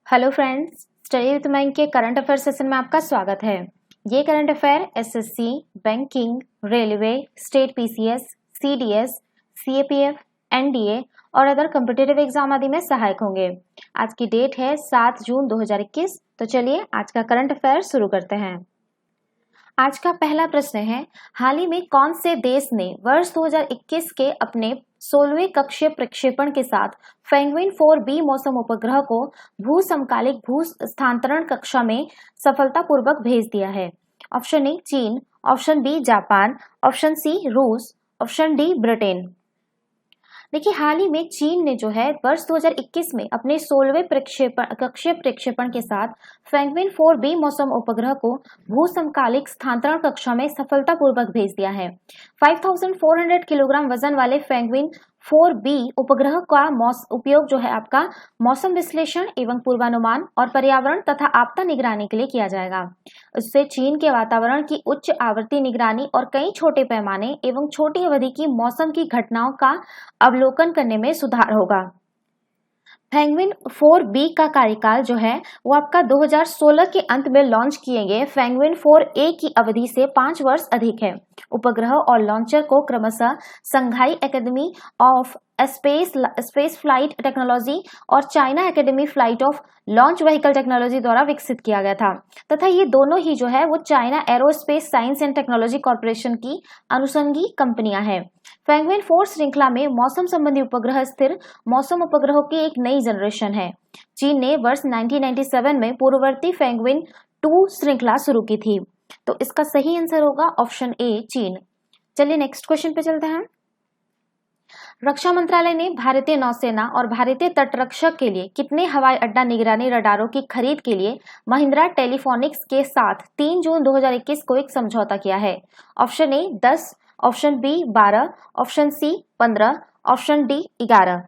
Hello friends, study with Mayank के current affair session में आपका स्वागत है। ये current affair SSC, banking, railway, state PCS, CDS, CAPF, NDA और अदर कॉम्पिटिटिव एग्जाम आदि में सहायक होंगे। आज की डेट है 7 जून 2021। तो चलिए आज का करंट अफेयर शुरू करते हैं। आज का पहला प्रश्न है, हाल ही में कौन से देश ने वर्ष 2021 के अपने 16वें कक्षीय प्रक्षेपण के साथ पेंगुइन 4B मौसम उपग्रह को भू समकालिक भू स्थानांतरण कक्षा में सफलतापूर्वक भेज दिया है? ऑप्शन ए चीन, option B Japan, option C रूस, ऑप्शन डी ब्रिटेन। देखिए, हाल ही में चीन ने जो है वर्ष 2021 में अपने 16वें कक्षीय प्रक्षेपण के साथ पेंगुइन 4B मौसम उपग्रह को भू समकालिक स्थानांतरण कक्षा में सफलतापूर्वक भेज दिया है। 5400 किलोग्राम वजन वाले पेंगुइन 4B उपग्रह का उपयोग जो है आपका मौसम विश्लेषण एवं पूर्वानुमान और पर्यावरण तथा आपदा निगरानी के लिए किया जाएगा। इससे चीन के वातावरण की उच्च आवृत्ति निगरानी और कई छोटे पैमाने एवं छोटी अवधि की मौसम की घटनाओं का अवलोकन करने में सुधार होगा। पेंगुइन 4B का कार्यकाल जो है वो आपका 2016 के अंत में लॉन्च किए गए पेंगुइन 4A की अवधि से 5 वर्ष अधिक है। उपग्रह और लॉन्चर को क्रमशः Shanghai academy of space flight technology और China academy flight of launch vehicle technology द्वारा विकसित किया गया था तथा ये दोनों ही जो है वो China aerospace science and technology corporation की अनुषंगी कंपनियां हैं। पेंगुइन 4 श्रृंखला में मौसम संबंधी उपग्रह स्थिर मौसम उपग्रहों की एक नई जनरेशन है। चीन ने वर्ष 1997 में पूर्ववर्ती पेंगुइन 2 श्रृंखला शुरू की थी। तो इसका सही आंसर होगा ऑप्शन ए चीन। चलिए नेक्स्ट क्वेश्चन पे चलते हैं। रक्षा मंत्रालय ने भारतीय नौसेना और भारतीय तटरक्षक के लिए कितने हवाई अड्डा निगरानी रडारों की खरीद के लिए महिंद्रा टेलीफोनिक्स के साथ 3 जून 2021 को एक समझौता किया है? Option A 10, option B 12, option C 15, option D 11।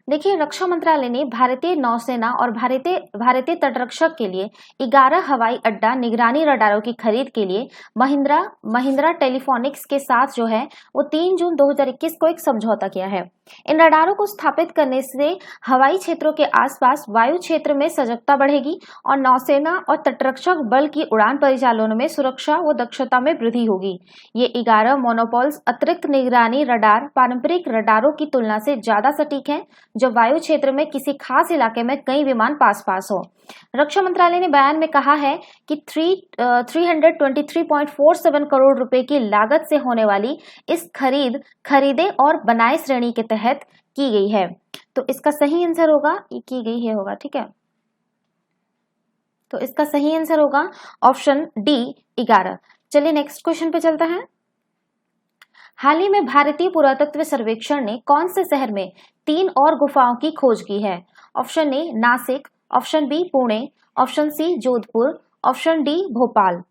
देखिए, रक्षा मंत्रालय ने भारतीय नौसेना और भारतीय तटरक्षक के लिए 11 हवाई अड्डा निगरानी रडारों की खरीद के लिए महिंद्रा टेलीफोनिक्स के साथ जो है वो 3 जून 2021 को एक समझौता किया है। इन रडारों को स्थापित करने से हवाई क्षेत्रों के आसपास वायु क्षेत्र में सजगता बढ़ेगी और नौसेना और तटरक्षक बल की उड़ान परिचालनों में सुरक्षा व दक्षता में वृद्धि होगी। ये 11 मोनोपोल्स अतिरिक्त निगरानी रडार पारंपरिक रडारों की तुलना से ज्यादा सटीक हैं, जब वायु क्षेत्र में किसी खास इलाके में कई विमान पास हो। रक्षा मंत्रालय ने बयान में कहा है कि 323.47 करोड़ रुपए की लागत से होने वाली इस खरीदे और बनाए श्रेणी के तहत की गई है। तो इसका सही आंसर होगा, ये की गई है होगा, ठीक है। तो इसका सही आंसर होगा ऑप्शन डी 11। चलिए नेक्स्ट क्वेश्चन पे चलते हैं। हाल ही में भारतीय पुरातत्व सर्वेक्षण ने कौन से शहर में 3 और गुफाओं की खोज की है? Option A Nashik, option B Pune, option C Jodhpur, option D Bhopal.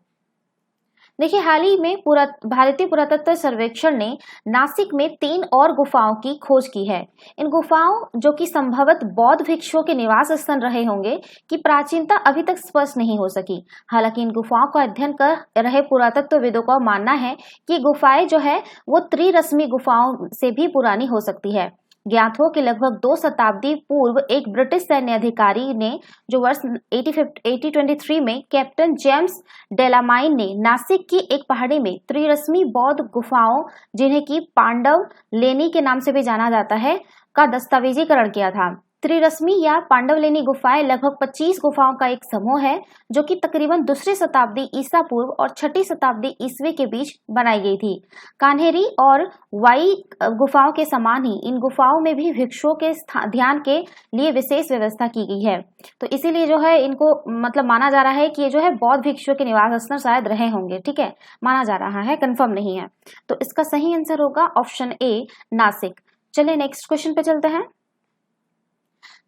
देखिए, हाल ही में भारतीय पुरातत्व सर्वेक्षण ने नासिक में 3 और गुफाओं की खोज की है। इन गुफाओं जो कि संभवत बौद्ध भिक्षुओं के निवास स्थान रहे होंगे की प्राचीनता अभी तक स्पष्ट नहीं हो सकी। हालांकि इन गुफाओं का अध्ययन कर रहे पुरातत्वविदों का मानना है कि गुफाएं जो है वो त्रिरश्मि गुफाओं से भी पुरानी हो सकती है। ज्ञात हो कि लगभग 2 शताब्दी पूर्व एक ब्रिटिश सैन्य अधिकारी ने जो वर्ष 1823 में कैप्टन जेम्स डेलामाइन ने नासिक की एक पहाड़ी में त्रिरश्मि बौद्ध गुफाओं, जिन्हें की पांडव लेनी के नाम से भी जाना जाता है, का दस्तावेजीकरण किया था। त्रिरश्मि या पांडवलेनी गुफाएं लगभग 25 गुफाओं का एक समूह है जो कि तकरीबन 2री शताब्दी ईसा पूर्व और 6ठी शताब्दी ईस्वी के बीच बनाई गई थी। कान्हेरी और वाई गुफाओं के समान ही इन गुफाओं में भी भिक्षुओं के ध्यान के लिए विशेष व्यवस्था की गई है। तो इसीलिए जो है इनको मतलब माना जा रहा है कि ये जो है बौद्ध भिक्षुओं के निवास स्थान शायद रहे होंगे, ठीक है, माना जा रहा है, कंफर्म नहीं है। तो इसका सही आंसर होगा ऑप्शन ए नासिक। चलिए नेक्स्ट क्वेश्चन पे चलते हैं।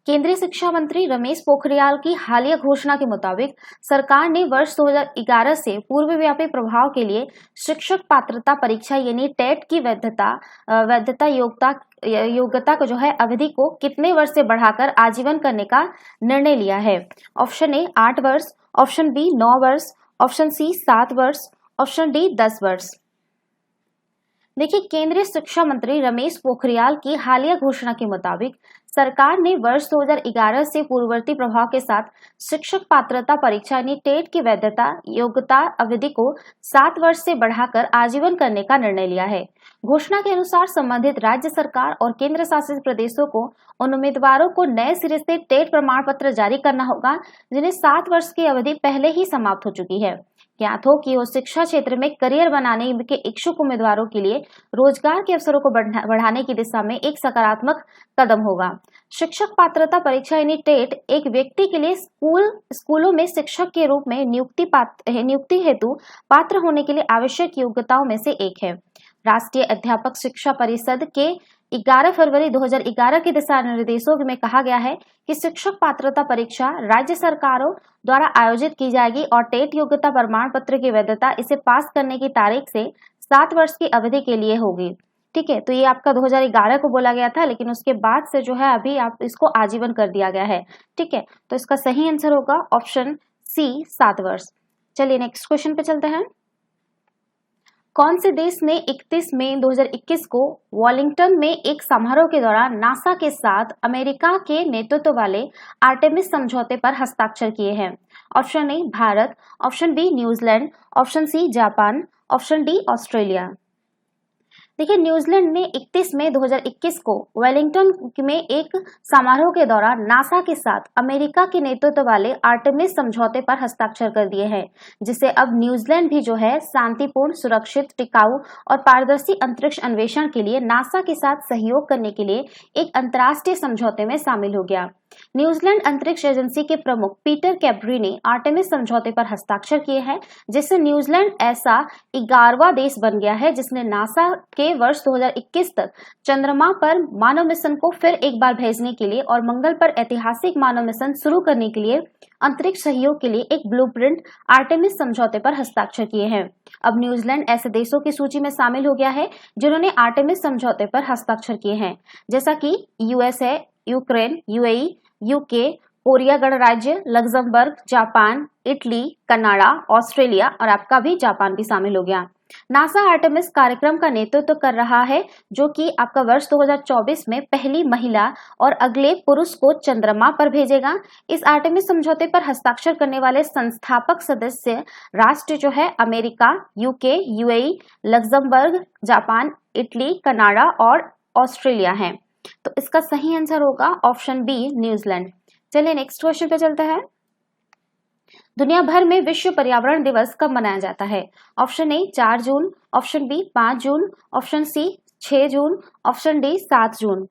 केंद्रीय शिक्षा मंत्री रमेश पोखरियाल की हालिया घोषणा के मुताबिक सरकार ने वर्ष 2011 से पूर्वव्यापी प्रभाव के लिए शिक्षक पात्रता परीक्षा यानी टेट की वैधता योग्यता को जो है अवधि को कितने वर्ष से बढ़ाकर आजीवन करने का निर्णय लिया है? ऑप्शन ए 8 वर्ष, ऑप्शन बी 9 वर्ष, ऑप्शन सी 7 वर्ष, ऑप्शन डी 10 वर्ष। देखिए, केंद्रीय शिक्षा मंत्री रमेश पोखरियाल की हालिया घोषणा के मुताबिक सरकार ने वर्ष 2011 से पूर्ववर्ती प्रभाव के साथ शिक्षक पात्रता परीक्षा यानी टेट की वैधता योग्यता अवधि को 7 वर्ष से बढ़ाकर आजीवन करने का निर्णय लिया है। घोषणा के अनुसार संबंधित राज्य सरकार और केंद्र शासित प्रदेशों को उन उम्मीदवारों को नए सिरे से टेट प्रमाण पत्र जारी करना होगा जिन्हें 7 वर्ष की अवधि पहले ही समाप्त हो चुकी है। ज्ञात हो कि वो शिक्षा क्षेत्र में करियर बनाने के इच्छुक उम्मीदवारों के लिए रोजगार के अवसरों को बढ़ाने की दिशा में एक सकारात्मक कदम होगा। शिक्षक पात्रता परीक्षा यानी टेट एक व्यक्ति के लिए स्कूलों में शिक्षक के रूप में नियुक्ति हेतु पात्र होने के लिए आवश्यक योग्यताओं में से एक है। राष्ट्रीय अध्यापक शिक्षा परिषद के 11 फरवरी 2011 के दिशा निर्देशों में कहा गया है कि शिक्षक पात्रता परीक्षा राज्य सरकारों द्वारा आयोजित की जाएगी और टेट योग्यता प्रमाण पत्र की वैधता इसे पास करने की तारीख से 7 वर्ष की अवधि के लिए होगी। ठीक है, तो ये आपका 2011 को बोला गया था, लेकिन उसके बाद से जो है अभी आप इसको आजीवन कर दिया गया है। ठीक है, तो इसका सही आंसर होगा ऑप्शन सी 7 वर्ष। चलिए नेक्स्ट क्वेश्चन पे चलते हैं। कौन से देश ने 31 मई 2021 को वॉलिंगटन में एक समारोह के दौरान नासा के साथ अमेरिका के नेतृत्व वाले आर्टेमिस समझौते पर हस्ताक्षर किए हैं? Option A Bharat, option B New Zealand, option C Japan, option D Australia. देखिए, न्यूजीलैंड ने 31 मई 2021 को वेलिंगटन में एक समारोह के दौरान नासा के साथ अमेरिका के नेतृत्व वाले आर्टेमिस समझौते पर हस्ताक्षर कर दिए हैं, जिससे अब न्यूजीलैंड भी जो है शांतिपूर्ण, सुरक्षित, टिकाऊ और पारदर्शी अंतरिक्ष अन्वेषण के लिए नासा के साथ सहयोग करने के लिए एक अंतर्राष्ट्रीय समझौते में शामिल हो गया। न्यूजीलैंड अंतरिक्ष एजेंसी के प्रमुख पीटर कैब्री ने आर्टेमिस समझौते पर हस्ताक्षर किए हैं, जिससे न्यूजीलैंड ऐसा 11वां देश बन गया है जिसने नासा के वर्ष 2021 तक चंद्रमा पर मानव मिशन को फिर एक बार भेजने के लिए और मंगल पर ऐतिहासिक मानव मिशन शुरू करने के लिए अंतरिक्ष सहयोग के लिए एक ब्लूप्रिंट आर्टेमिस समझौते पर हस्ताक्षर किए हैं। अब न्यूजीलैंड ऐसे देशों की सूची में शामिल हो गया है जिन्होंने आर्टेमिस समझौते पर हस्ताक्षर किए हैं, जैसा कि USA, Ukraine, UAE, UK, Korea गणराज्य, Luxembourg, Japan, Italy, Canada, Australia और आपका भी जापान भी शामिल हो गया। नासा आर्टेमिस कार्यक्रम का नेतृत्व कर रहा है, जो कि आपका वर्ष 2024 में पहली महिला और अगले पुरुष को चंद्रमा पर भेजेगा। इस आर्टेमिस समझौते पर हस्ताक्षर करने वाले संस्थापक सदस्य राष्ट्र जो है America, UK, UAE, Luxembourg, Japan, Italy, Canada और ऑस्ट्रेलिया है। तो इसका सही आंसर होगा ऑप्शन बी न्यूजीलैंड। चलिए नेक्स्ट क्वेश्चन पे चलते हैं। दुनिया भर में विश्व पर्यावरण दिवस कब मनाया जाता है? ऑप्शन ए 4 जून, ऑप्शन बी 5 जून, ऑप्शन सी 6 जून, ऑप्शन डी 7 जून।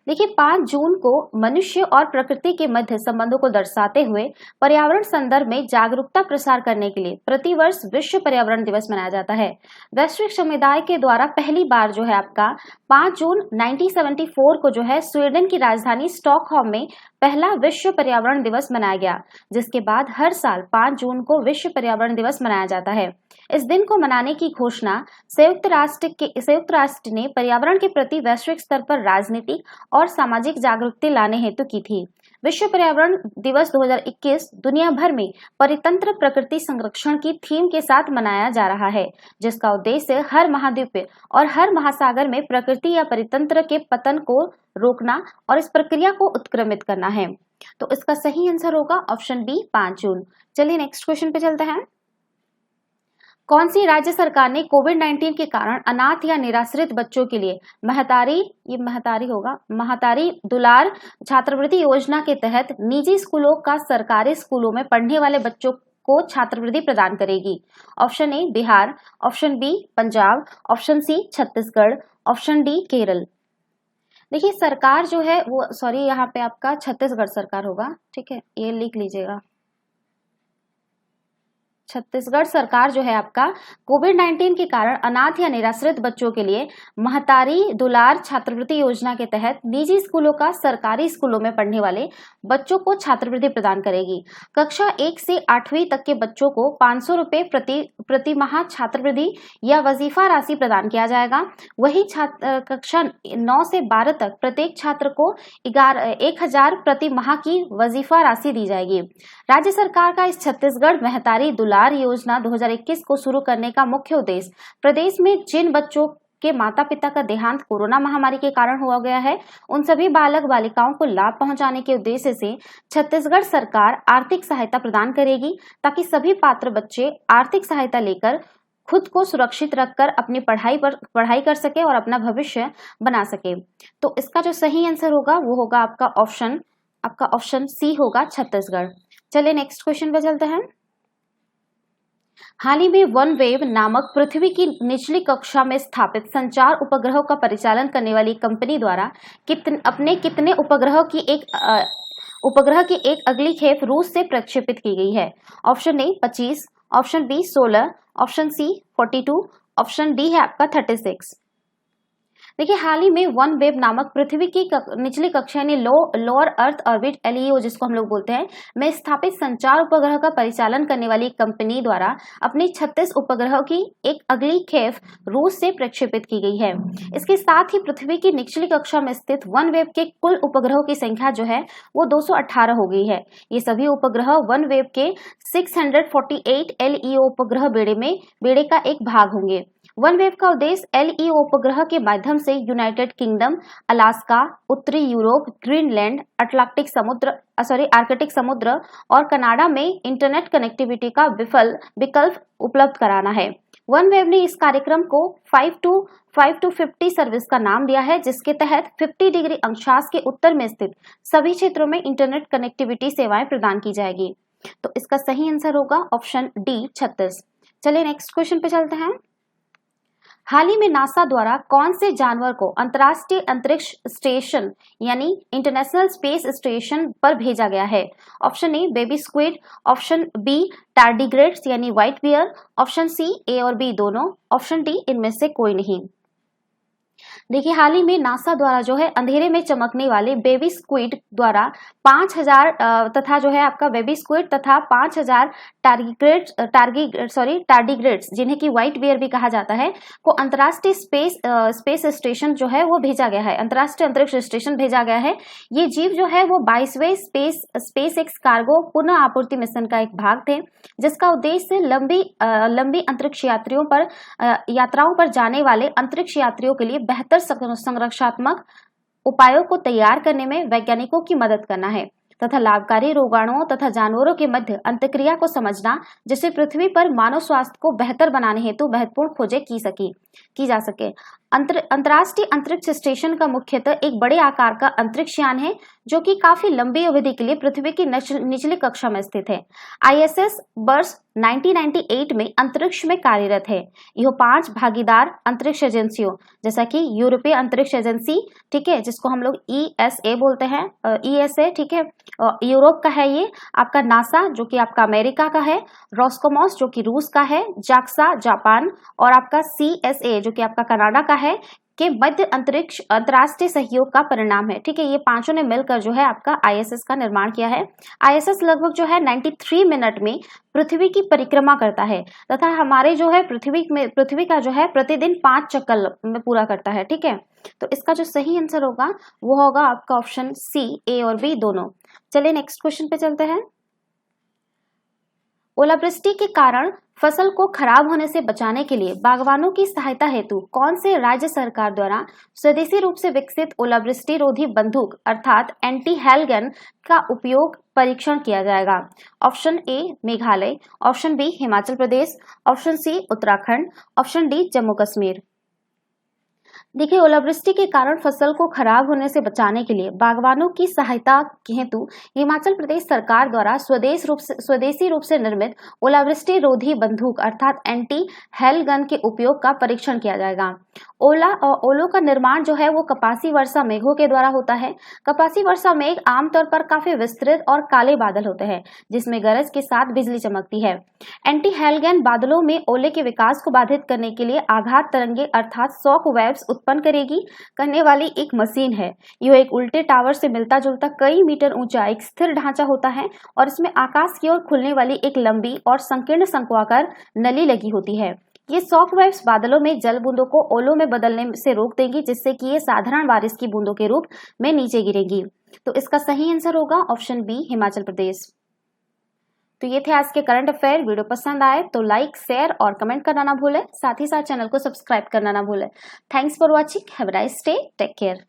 देखिए, 5 जून को मनुष्य और प्रकृति के मध्य संबंधों को दर्शाते हुए पर्यावरण संदर्भ में जागरूकता प्रसार करने के लिए प्रतिवर्ष विश्व पर्यावरण दिवस मनाया जाता है। वैश्विक समुदाय के द्वारा पहली बार जो है आपका 5 जून 1974 को जो है स्वीडन की राजधानी स्टॉकहोम में पहला विश्व पर्यावरण दिवस मनाया गया, जिसके बाद हर साल 5 जून को विश्व पर्यावरण दिवस मनाया जाता है। इस दिन को मनाने की घोषणा संयुक्त राष्ट्र ने पर्यावरण के प्रति वैश्विक स्तर पर राजनीतिक और सामाजिक जागरूकता लाने हेतु की थी। विश्व पर्यावरण दिवस 2021 दुनिया भर में परितंत्र प्रकृति संरक्षण की थीम के साथ मनाया जा रहा है, जिसका उद्देश्य हर महाद्वीप और हर महासागर में प्रकृति या परितंत्र के पतन को रोकना और इस प्रक्रिया को उत्क्रमित करना है। तो इसका सही आंसर होगा ऑप्शन बी 5 जून। चलिए नेक्स्ट क्वेश्चन पे चलते हैं। कौन सी राज्य सरकार ने कोविड-19 के कारण अनाथ या निराश्रित बच्चों के लिए महतारी दुलार छात्रवृत्ति योजना के तहत निजी स्कूलों का सरकारी स्कूलों में पढ़ने वाले बच्चों को छात्रवृत्ति प्रदान करेगी? Option A Bihar, option B Punjab, option C Chhattisgarh, option D Kerala. देखिए, सरकार जो है वो यहाँ पे आपका छत्तीसगढ़ सरकार होगा। ठीक है, ये लिख लीजिएगा। छत्तीसगढ़ सरकार जो है आपका कोविड-19 के कारण अनाथ या निराश्रित बच्चों के लिए महतारी दुलार छात्रवृत्ति योजना के तहत निजी स्कूलों का सरकारी स्कूलों में पढ़ने वाले बच्चों को छात्रवृत्ति प्रदान करेगी। कक्षा 1 से 8वीं तक के बच्चों को 500 रुपए प्रति माह छात्रवृत्ति या वजीफा राशि प्रदान किया जाएगा। वही कक्षा 9 से 12 तक प्रत्येक छात्र को 1000 प्रति माह की वजीफा राशि दी जाएगी। राज्य सरकार का इस छत्तीसगढ़ महतारी दुलार दुलार योजना 2021 को शुरू करने का मुख्य उद्देश्य प्रदेश में जिन बच्चों के माता पिता का देहांत कोरोना महामारी के कारण हुआ गया है, उन सभी बालक बालिकाओं को लाभ पहुंचाने के उद्देश्य से छत्तीसगढ़ सरकार आर्थिक सहायता प्रदान करेगी, ताकि सभी पात्र बच्चे आर्थिक सहायता लेकर खुद को सुरक्षित रखकर अपनी पढ़ाई कर सके और अपना भविष्य बना सके। तो इसका जो सही आंसर होगा वो होगा आपका ऑप्शन सी होगा, छत्तीसगढ़। चलिए नेक्स्ट क्वेश्चन पे चलते हैं। हाल ही में OneWeb नामक पृथ्वी की निचली कक्षा में स्थापित संचार उपग्रहों का परिचालन करने वाली कंपनी द्वारा अपने कितने उपग्रह की एक अगली खेप रूस से प्रक्षेपित की गई है? Option A 25, option B 16, option C 42, option D है आपका 36। देखिए, हाल ही में OneWeb नामक पृथ्वी की निचली कक्षा यानी लोअर अर्थ ऑर्बिट LEO जिसको हम लोग बोलते हैं में स्थापित संचार उपग्रह का परिचालन करने वाली कंपनी द्वारा अपनी 36 उपग्रहों की एक अगली खेप रूस से प्रक्षेपित की गई है। इसके साथ ही पृथ्वी की निचली कक्षा में स्थित OneWeb के कुल उपग्रहों की संख्या जो है वो 218 हो गई है। ये सभी उपग्रह OneWeb के 648 LEO उपग्रह बेड़े का एक भाग होंगे। OneWeb का उद्देश्य LEO उपग्रह के माध्यम से यूनाइटेड किंगडम, अलास्का, उत्तरी यूरोप, ग्रीनलैंड, आर्कटिक समुद्र और कनाडा में इंटरनेट कनेक्टिविटी का विकल्प उपलब्ध कराना है। OneWeb ने इस कार्यक्रम को 5 to 50 सर्विस का नाम दिया है, जिसके तहत 50 डिग्री अंशांश के उत्तर में स्थित सभी क्षेत्रों में इंटरनेट कनेक्टिविटी सेवाएं प्रदान की जाएगी। तो इसका सही आंसर होगा ऑप्शन डी 36। चलिए नेक्स्ट क्वेश्चन पे चलते हैं। हाल ही में नासा द्वारा कौन से जानवर को अंतर्राष्ट्रीय अंतरिक्ष स्टेशन यानी इंटरनेशनल स्पेस स्टेशन पर भेजा गया है? Option A baby squid, option B tardigrades यानी white bear, option C A और बी दोनों, ऑप्शन डी इनमें से कोई नहीं। देखिए, हाल ही में नासा द्वारा जो है अंधेरे में चमकने वाले बेबी स्क्विड द्वारा 5000 तथा जो है आपका बेबी स्क्विड तथा 5000 टार्डिग्रेड्स जिन्हें कि व्हाइट बियर भी कहा जाता है को अंतर्राष्ट्रीय स्पेस स्टेशन जो है वो भेजा गया है, अंतर्राष्ट्रीय अंतरिक्ष स्टेशन भेजा गया है। ये जीव जो है वो 22वें स्पेस एक्स कार्गो पुनः आपूर्ति मिशन का एक भाग थे, जिसका उद्देश्य लंबी अंतरिक्ष यात्राओं पर जाने वाले अंतरिक्ष यात्रियों के लिए बेहतर संरक्षणात्मक उपायों को तैयार करने में वैज्ञानिकों की मदद करना है तथा लाभकारी रोगाणुओं तथा जानवरों के मध्य अंतक्रिया को समझना, जिससे पृथ्वी पर मानव स्वास्थ्य को बेहतर बनाने हेतु महत्वपूर्ण खोजें की जा सके। अंतर्राष्ट्रीय अंतरिक्ष स्टेशन का मुख्यतः एक बड़े आकार का अंतरिक्ष यान है जो कि काफी लंबी अवधि के लिए पृथ्वी की निचली कक्षा में स्थित है। ISS वर्ष 1998 में अंतरिक्ष में कार्यरत है। यह 5 भागीदार अंतरिक्ष एजेंसियों जैसा कि यूरोपीय अंतरिक्ष एजेंसी, ठीक है, जिसको हम लोग ESA बोलते हैं, ESA, ठीक है, यूरोप का है ये, आपका नासा जो कि आपका अमेरिका का है, रोस्कोमॉस जो कि रूस का है, जाक्सा जापान और आपका CSA जो कि आपका कनाडा का है के मध्य अंतर्राष्ट्रीय सहयोग का परिणाम है। ठीक है, ये पांचों ने मिलकर जो है आपका ISS का निर्माण किया है। ISS लगभग जो है 93 मिनट में पृथ्वी की परिक्रमा करता है तथा हमारे जो है पृथ्वी का जो है प्रतिदिन 5 चक्कर में पूरा करता है। ठीक है, तो इसका जो सही आंसर होगा वो होगा आपका ऑप्शन सी, ए और बी दोनों। चलिए नेक्स्ट क्वेश्चन पे चलते हैं। ओलावृष्टि के कारण फसल को खराब होने से बचाने के लिए बागवानों की सहायता हेतु कौन से राज्य सरकार द्वारा स्वदेशी रूप से विकसित ओलावृष्टि रोधी बंदूक अर्थात एंटी हेल गन का उपयोग परीक्षण किया जाएगा? Option A Meghalaya, option B Himachal Pradesh, option C Uttarakhand, option D Jammu Kashmir. देखिए, ओलावृष्टि के कारण फसल को खराब होने से बचाने के लिए बागवानों की सहायता हेतु हिमाचल प्रदेश सरकार द्वारा स्वदेशी रूप से निर्मित ओलावृष्टि रोधी बंदूक अर्थात एंटी हेल गन के उपयोग का परीक्षण किया जाएगा। ओलों का निर्माण जो है वो कपासी वर्षा मेघों के द्वारा होता है। कपासी वर्षा मेघ आमतौर पर काफी विस्तृत और काले बादल होते हैं जिसमें गरज के साथ बिजली चमकती है। एंटी हेल गन बादलों में ओले के विकास को बाधित करने के लिए आघात तरंगे अर्थात शॉक वेव्स उत्पन्न करने वाली एक मशीन है। यह एक उल्टे टावर से मिलता जुलता कई मीटर ऊंचा एक स्थिर ढांचा होता है और इसमें आकाश की ओर खुलने वाली एक लंबी और संकीर्ण शंक्वाकार नली लगी होती है। ये शॉक वेव्स बादलों में जल बूंदों को ओलों में बदलने से रोक देंगी जिससे कि ये साधारण बारिश की बूंदों के रूप में नीचे गिरेगी। तो इसका सही आंसर होगा ऑप्शन बी हिमाचल प्रदेश। तो ये थे आज के करंट अफेयर। वीडियो पसंद आए तो लाइक, शेयर और कमेंट करना ना भूलें। साथ ही साथ चैनल को सब्सक्राइब करना ना भूलें। Thanks for watching. Have a nice day. Take care.